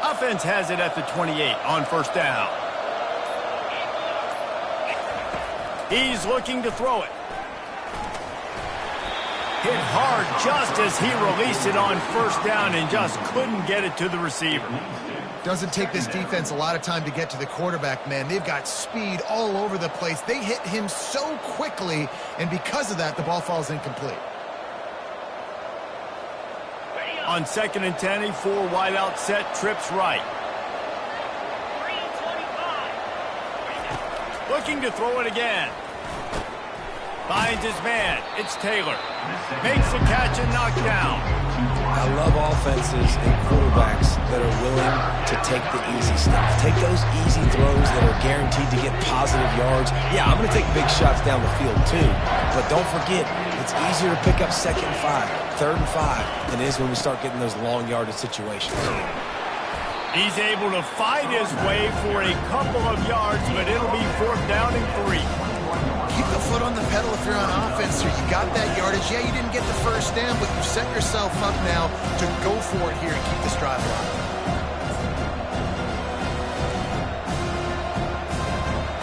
Offense has it at the 28 on first down. He's looking to throw it. Hit hard just as he released it on first down and just couldn't get it to the receiver. Doesn't take this defense a lot of time to get to the quarterback, man. They've got speed all over the place. They hit him so quickly, and because of that, the ball falls incomplete. On 2nd and 10, a 4 wide out set, trips right. Looking to throw it again. Finds his man. It's Taylor. Makes the catch and knocked down. I love offenses and quarterbacks that are willing to take the easy stuff. Take those easy throws that are guaranteed to get positive yards. Yeah, I'm going to take big shots down the field too. But don't forget, it's easier to pick up 2nd and 5, 3rd and 5 than it is when we start getting those long yardage situations. He's able to fight his way for a couple of yards, but it'll be 4th down and 3. Keep the foot on the pedal if you're on offense here. You got that yardage. Yeah, you didn't get the first down, but you've set yourself up now to go for it here and keep this drive alive.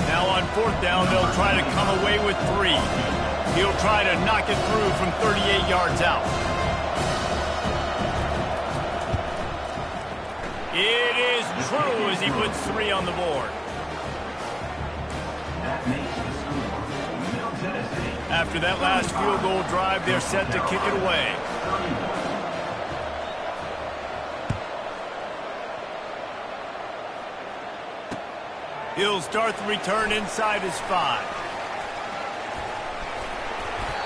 Now on 4th down, they'll try to come away with 3. He'll try to knock it through from 38 yards out. It is true as he puts 3 on the board. That makes the score. Middle Tennessee. After that last field goal drive, they're set to kick it away. He'll start the return inside his 5.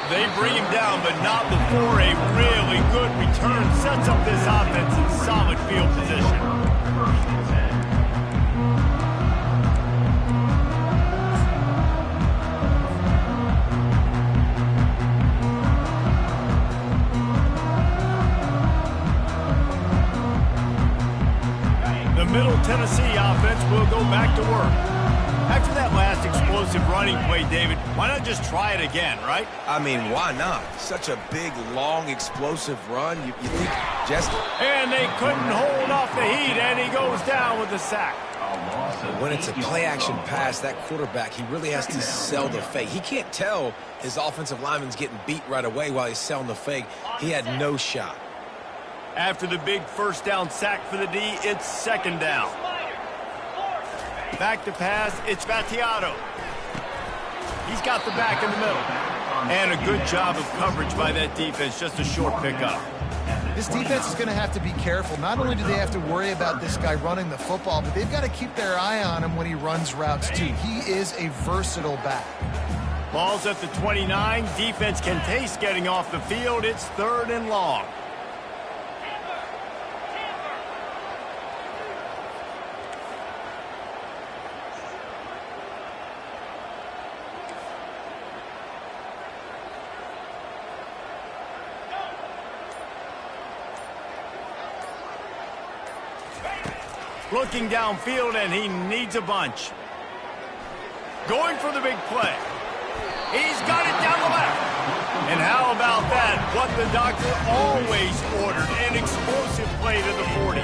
They bring him down, but not before a really good return sets up this offense in solid field position. The Middle Tennessee offense will go back to work. After that last explosive running play, David, why not just try it again, right? I mean, why not? Such a big, long, explosive run. You think just... And they couldn't hold off the heat, and he goes down with the sack. When it's a play-action pass, that quarterback, he really has to sell the fake. He can't tell his offensive lineman's getting beat right away while he's selling the fake. He had no shot. After the big 1st down sack for the D, it's 2nd down. Back to pass, it's Vattiato. He's got the back in the middle. And a good job of coverage by that defense, just a short pickup. This defense is going to have to be careful. Not only do they have to worry about this guy running the football, but they've got to keep their eye on him when he runs routes too. He is a versatile back. Ball's at the 29. Defense can taste getting off the field. It's 3rd and long. Looking downfield, and he needs a bunch. Going for the big play. He's got it down the left. And how about that? What the doctor always ordered, an explosive play to the 40.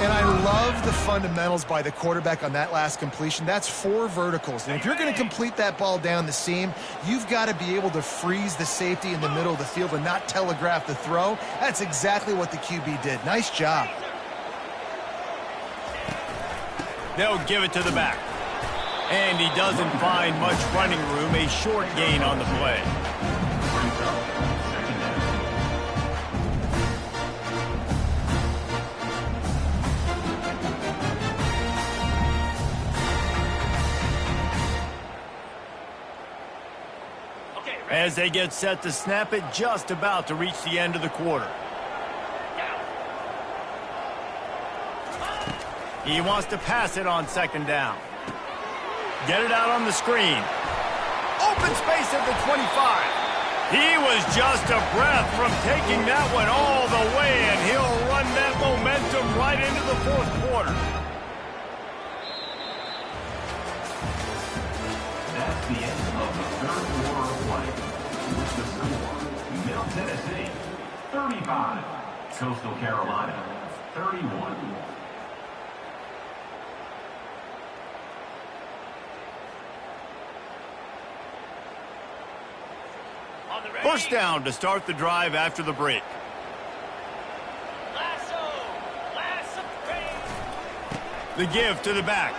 And I love the fundamentals by the quarterback on that last completion. That's 4 verticals. And if you're going to complete that ball down the seam, you've got to be able to freeze the safety in the middle of the field and not telegraph the throw. That's exactly what the QB did. Nice job. They'll give it to the back. And he doesn't find much running room, a short gain on the play. As they get set to snap it, just about to reach the end of the quarter. He wants to pass it on 2nd down. Get it out on the screen. Open space at the 25. He was just a breath from taking that one all the way, and he'll run that momentum right into the 4th quarter. That's the end of the 3rd quarter of play. With the score, Middle Tennessee, 35. Coastal Carolina, 31. 1st down to start the drive after the break. The give to the back.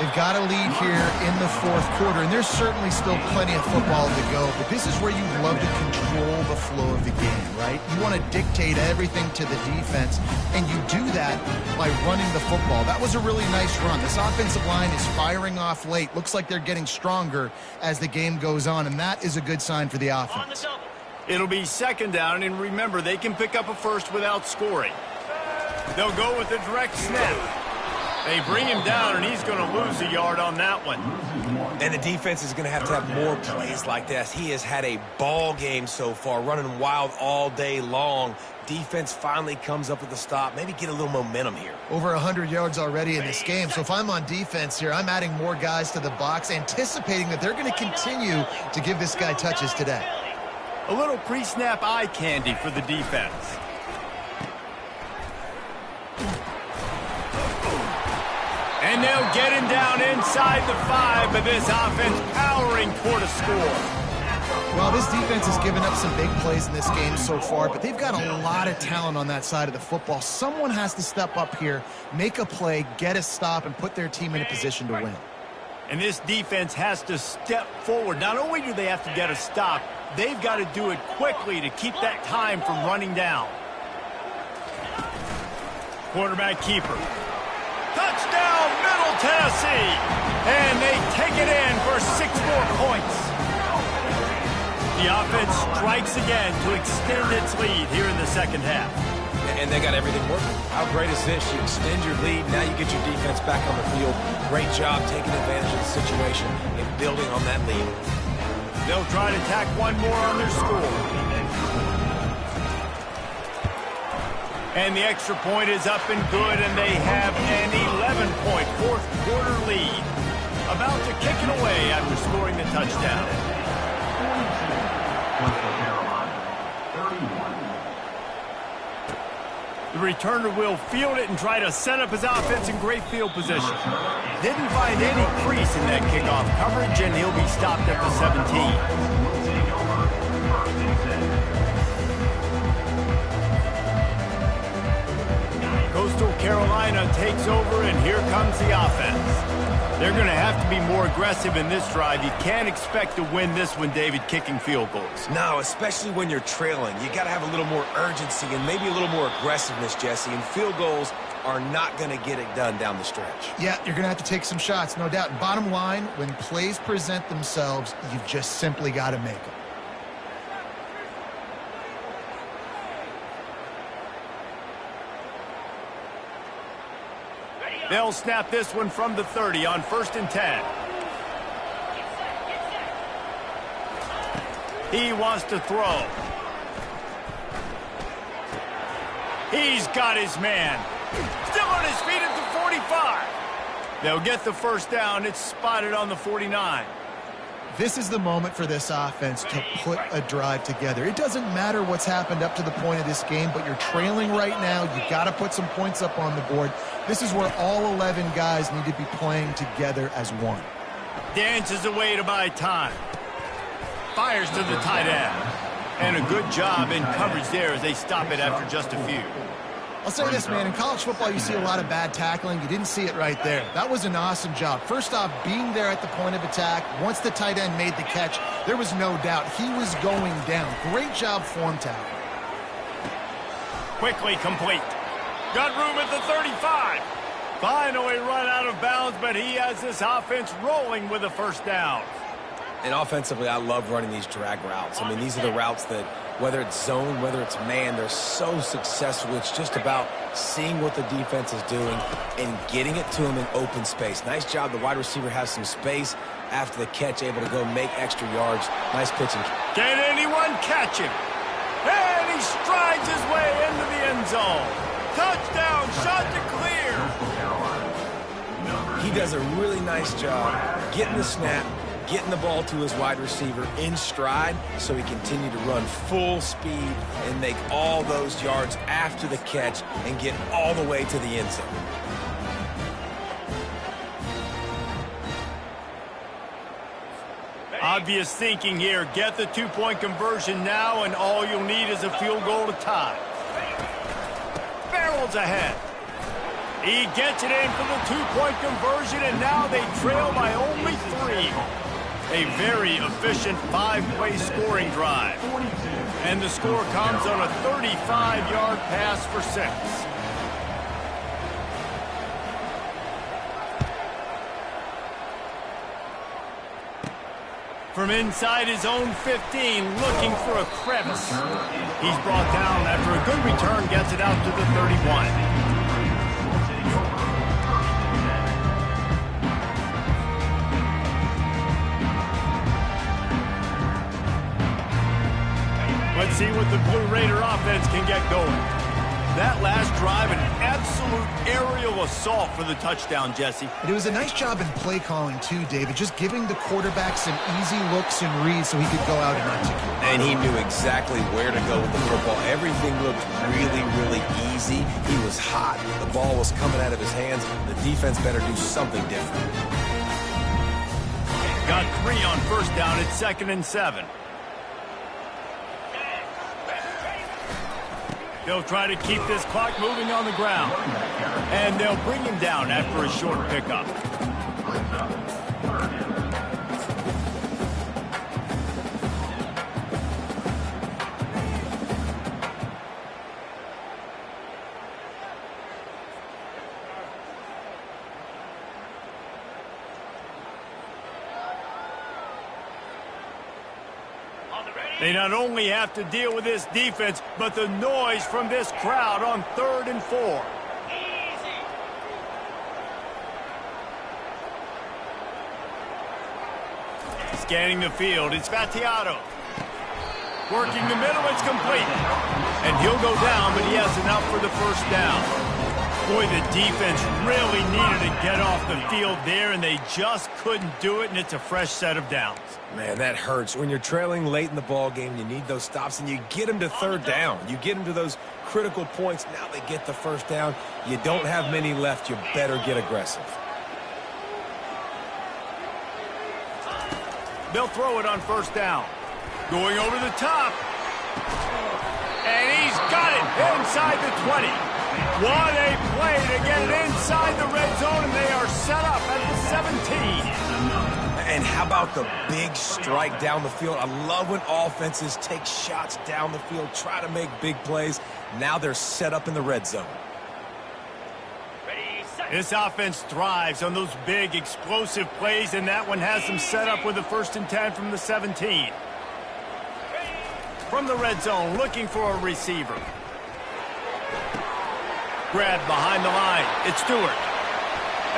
They've got a lead here in the fourth quarter, and there's certainly still plenty of football to go, but this is where you love to control the flow of the game, right? You want to dictate everything to the defense, and you do that by running the football. That was a really nice run. This offensive line is firing off late. Looks like they're getting stronger as the game goes on, and that is a good sign for the offense. It'll be second down, and remember, they can pick up a first without scoring. They'll go with a direct snap. They bring him down, and he's going to lose a yard on that one. And the defense is going to have more plays like this. He has had a ball game so far, running wild all day long. Defense finally comes up with a stop. Maybe get a little momentum here. Over 100 yards already in this game. So if I'm on defense here, I'm adding more guys to the box, anticipating that they're going to continue to give this guy touches today. A little pre-snap eye candy for the defense. And they'll get him down inside the 5, but this offense powering toward a score. Well, this defense has given up some big plays in this game so far, but they've got a lot of talent on that side of the football. Someone has to step up here, make a play, get a stop, and put their team in a position to win. And this defense has to step forward. Not only do they have to get a stop, they've got to do it quickly to keep that time from running down. Quarterback keeper. Touchdown, Middle Tennessee! And they take it in for 6 more points. The offense strikes again to extend its lead here in the second half. And they got everything working. How great is this? You extend your lead, now you get your defense back on the field. Great job taking advantage of the situation and building on that lead. They'll try to tack one more on their score. And the extra point is up and good, and they have an 11-point fourth-quarter lead. About to kick it away after scoring the touchdown. 42, The returner will field it and try to set up his offense in great field position. Didn't find any crease in that kickoff coverage, and he'll be stopped at the 17. Coastal Carolina takes over, and here comes the offense. They're going to have to be more aggressive in this drive. You can't expect to win this one, David, kicking field goals. No, especially when you're trailing. You got to have a little more urgency and maybe a little more aggressiveness, Jesse. And field goals are not going to get it done down the stretch. Yeah, you're going to have to take some shots, no doubt. And bottom line, when plays present themselves, you've just simply got to make them. They'll snap this one from the 30 on 1st and 10. He wants to throw. He's got his man. Still on his feet at the 45. They'll get the first down. It's spotted on the 49. This is the moment for this offense to put a drive together. It doesn't matter what's happened up to the point of this game, but you're trailing right now. You've got to put some points up on the board. This is where all 11 guys need to be playing together as one. Dances away to buy time. Fires to the tight end. And a good job in coverage there as they stop it after just a few. I'll say this, man. In college football, you see a lot of bad tackling. You didn't see it right there. That was an awesome job. First off, being there at the point of attack. Once the tight end made the catch, there was no doubt he was going down. Great job form tackle. Quickly complete. Got room at the 35. Finally run out of bounds, but he has this offense rolling with a first down. And offensively, I love running these drag routes. I mean, these are the routes that, whether it's zone, whether it's man, they're so successful. It's just about seeing what the defense is doing and getting it to him in open space. Nice job. The wide receiver has some space after the catch, able to go make extra yards. Nice pitching. Can anyone catch him? And he strides his way into the end zone. Touchdown, shot to clear. He does a really nice job getting the snap, getting the ball to his wide receiver in stride so he continue to run full speed and make all those yards after the catch and get all the way to the end zone. Obvious thinking here. Get the two-point conversion now, and all you'll need is a field goal to tie. Barrels ahead. He gets it in for the two-point conversion, and now they trail by only 3. A very efficient 5-play scoring drive. And the score comes on a 35-yard pass for 6. From inside his own 15, looking for a crevice. He's brought down after a good return, gets it out to the 31. Let's see what the Blue Raider offense can get going. That last drive, an absolute aerial assault for the touchdown, Jesse. And it was a nice job in play calling, too, David, just giving the quarterback some easy looks and reads so he could go out and execute. And he knew exactly where to go with the football. Everything looked really, really easy. He was hot. The ball was coming out of his hands. The defense better do something different. Got 3 on first down. It's 2nd and 7. They'll try to keep this clock moving on the ground. And they'll bring him down after a short pickup. They not only have to deal with this defense, but the noise from this crowd on 3rd and 4. Scanning the field, it's Vattiato. Working the middle, it's complete. And he'll go down, but he has enough for the first down. Boy, the defense really needed to get off the field there, and they just couldn't do it, and it's a fresh set of downs. Man, that hurts. When you're trailing late in the ball game, you need those stops, and you get them to 3rd down. You get them to those critical points. Now they get the first down. You don't have many left. You better get aggressive. They'll throw it on first down. Going over the top. And he's got it inside the 20. What a play to get it inside the red zone, and they are set up at the 17. And how about the big strike down the field? I love when offenses take shots down the field, try to make big plays. Now they're set up in the red zone. This offense thrives on those big, explosive plays, and that one has them set up with a 1st and 10 from the 17. From the red zone, looking for a receiver. Grabbed behind the line. It's Stewart.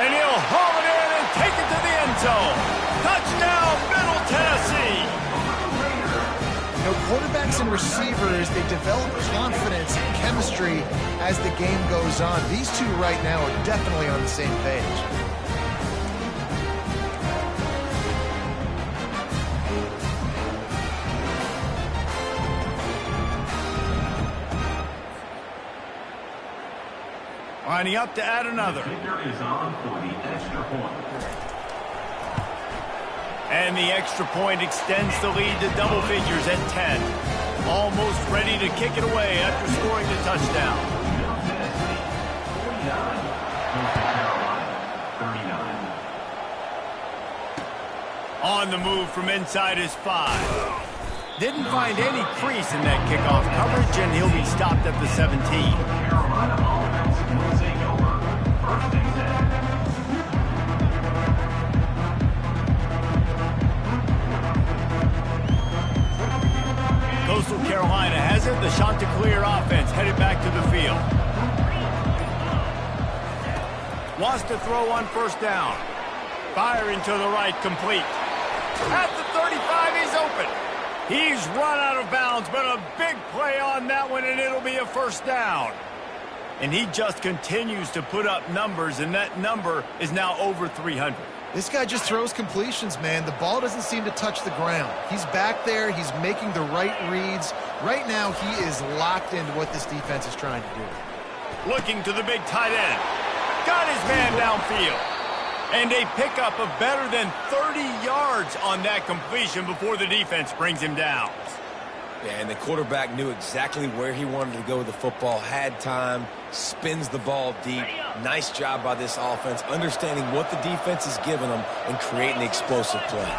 And he'll haul it in and take it to the end zone. Touchdown, Middle Tennessee. You know, quarterbacks and receivers, they develop confidence and chemistry as the game goes on. These two right now are definitely on the same page. Lining up to add another. Is on for the extra point. And the extra point extends the lead to double figures at 10. Almost ready to kick it away after scoring the touchdown. Tennessee, 49. Coastal Carolina, 39. On the move from inside his 5. Didn't find any crease in that kickoff coverage, and he'll be stopped at the 17. Carolina offense will take over. 1st and 10. Coastal Carolina has it. The Chanticleer offense headed back to the field. Wants to throw on first down. Firing to the right, complete. At the 35, he's open. He's run out of bounds, but a big play on that one, and it'll be a first down. And he just continues to put up numbers, and that number is now over 300. This guy just throws completions, man. The ball doesn't seem to touch the ground. He's back there. He's making the right reads. Right now, he is locked into what this defense is trying to do. Looking to the big tight end. Got his man downfield. And a pickup of better than 30 yards on that completion before the defense brings him down. Yeah, and the quarterback knew exactly where he wanted to go with the football, had time, spins the ball deep. Nice job by this offense, understanding what the defense is giving them and creating the explosive play.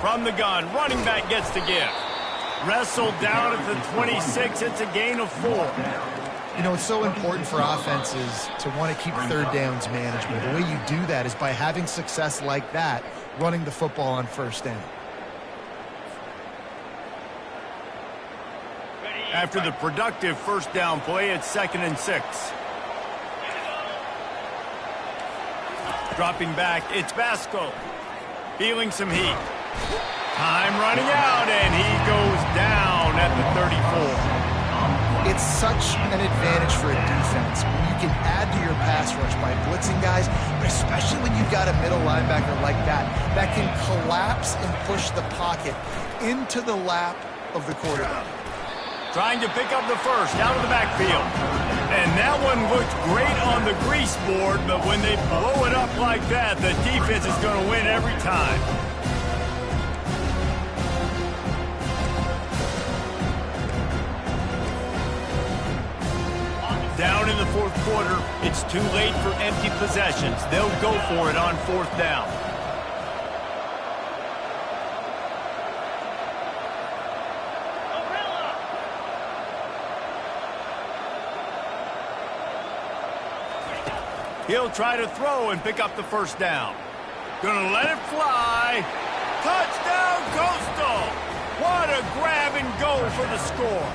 From the gun, running back gets the gift. Wrestled down at the 26. It's a gain of 4. You know, it's so important for offenses to want to keep third downs manageable. The way you do that is by having success like that, running the football on first down. After the productive first down play, it's 2nd and 6. Dropping back, it's Vasco. Feeling some heat. Time running out, and he goes down at the 34. It's such an advantage for a defense when you can add to your pass rush by blitzing guys, but especially when you've got a middle linebacker like that can collapse and push the pocket into the lap of the quarterback. Trying to pick up the first out of the backfield. And that one looked great on the grease board, but when they blow it up like that, the defense is going to win every time. Down in the 4th quarter, it's too late for empty possessions. They'll go for it on 4th down. He'll try to throw and pick up the first down. Gonna let it fly. Touchdown, Coastal! What a grab and go for the score.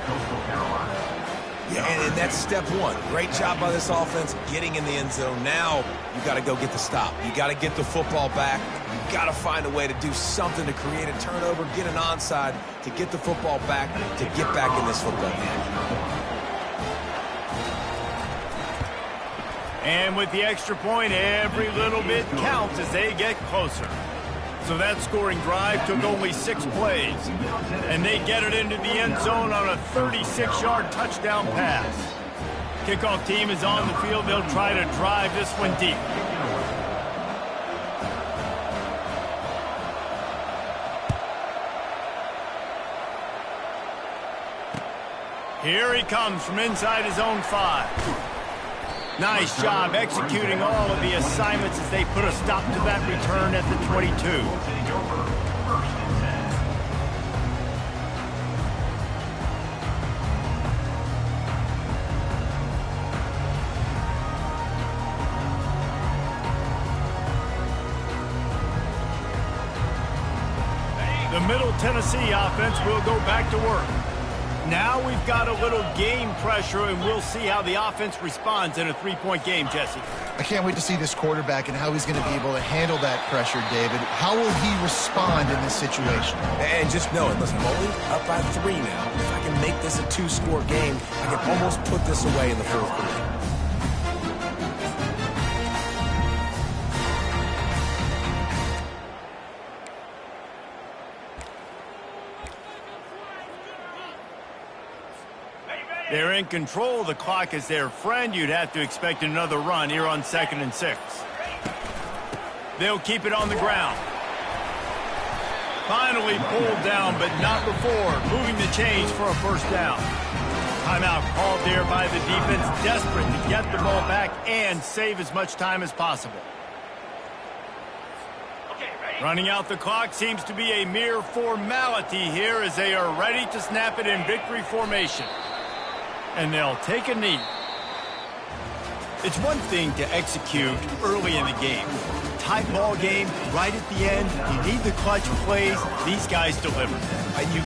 Yeah, and that's step one. Great job by this offense getting in the end zone. Now you got to go get the stop. You got to get the football back. You got to find a way to do something to create a turnover, get an onside, to get the football back, to get back in this football game. And with the extra point, every little bit counts as they get closer. So that scoring drive took only 6 plays. And they get it into the end zone on a 36-yard touchdown pass. Kickoff team is on the field. They'll try to drive this one deep. Here he comes from inside his own 5. Nice job executing all of the assignments as they put a stop to that return at the 22. The Middle Tennessee offense will go back to work. Now we've got a little game pressure, and we'll see how the offense responds in a 3-point game, Jesse. I can't wait to see this quarterback and how he's going to be able to handle that pressure, David. How will he respond in this situation? And just know it. Listen, I'm only up by 3 now. If I can make this a 2-score game, I can almost put this away in the 4th quarter. They're in control. The clock is their friend. You'd have to expect another run here on 2nd and 6. They'll keep it on the ground. Finally pulled down, but not before. Moving the chains for a first down. Timeout called there by the defense, desperate to get the ball back and save as much time as possible. Running out the clock seems to be a mere formality here as they are ready to snap it in victory formation. And they'll take a knee. It's one thing to execute early in the game. Tight ball game, right at the end. You need the clutch plays. These guys deliver. You